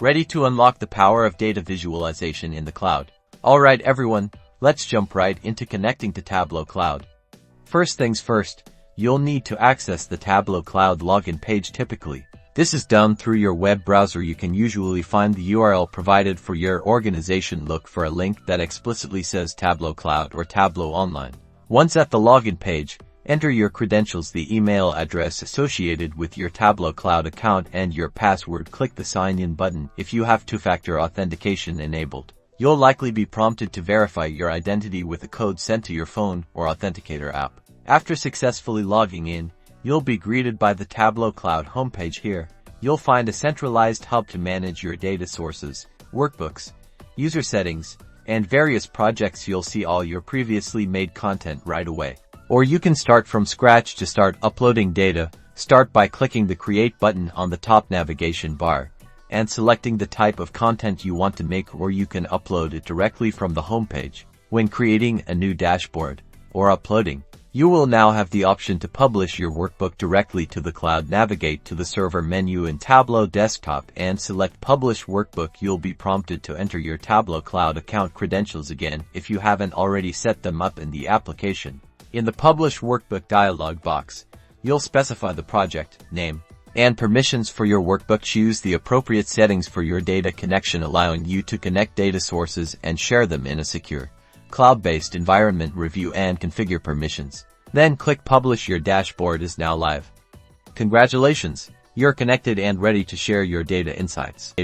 Ready to unlock the power of data visualization in the cloud. Alright everyone, let's jump right into connecting to Tableau Cloud. First things first, you'll need to access the Tableau Cloud login page typically. This is done through your web browser. You can usually find the URL provided for your organization. Look for a link that explicitly says Tableau Cloud or Tableau Online. Once at the login page, enter your credentials, the email address associated with your Tableau Cloud account, and your password. Click the Sign In button. If you have two-factor authentication enabled, you'll likely be prompted to verify your identity with a code sent to your phone or Authenticator app. After successfully logging in, you'll be greeted by the Tableau Cloud homepage. Here, you'll find a centralized hub to manage your data sources, workbooks, user settings, and various projects. You'll see all your previously made content right away. Or you can start from scratch. To start uploading data, start by clicking the Create button on the top navigation bar and selecting the type of content you want to make, or you can upload it directly from the homepage. When creating a new dashboard or uploading, you will now have the option to publish your workbook directly to the cloud. Navigate to the server menu in Tableau Desktop and select Publish Workbook. You'll be prompted to enter your Tableau Cloud account credentials again if you haven't already set them up in the application. In the Publish Workbook dialog box, you'll specify the project name and permissions for your workbook. Choose the appropriate settings for your data connection, allowing you to connect data sources and share them in a secure, cloud-based environment. Review and configure permissions. Then click Publish. Your dashboard is now live. Congratulations! You're connected and ready to share your data insights.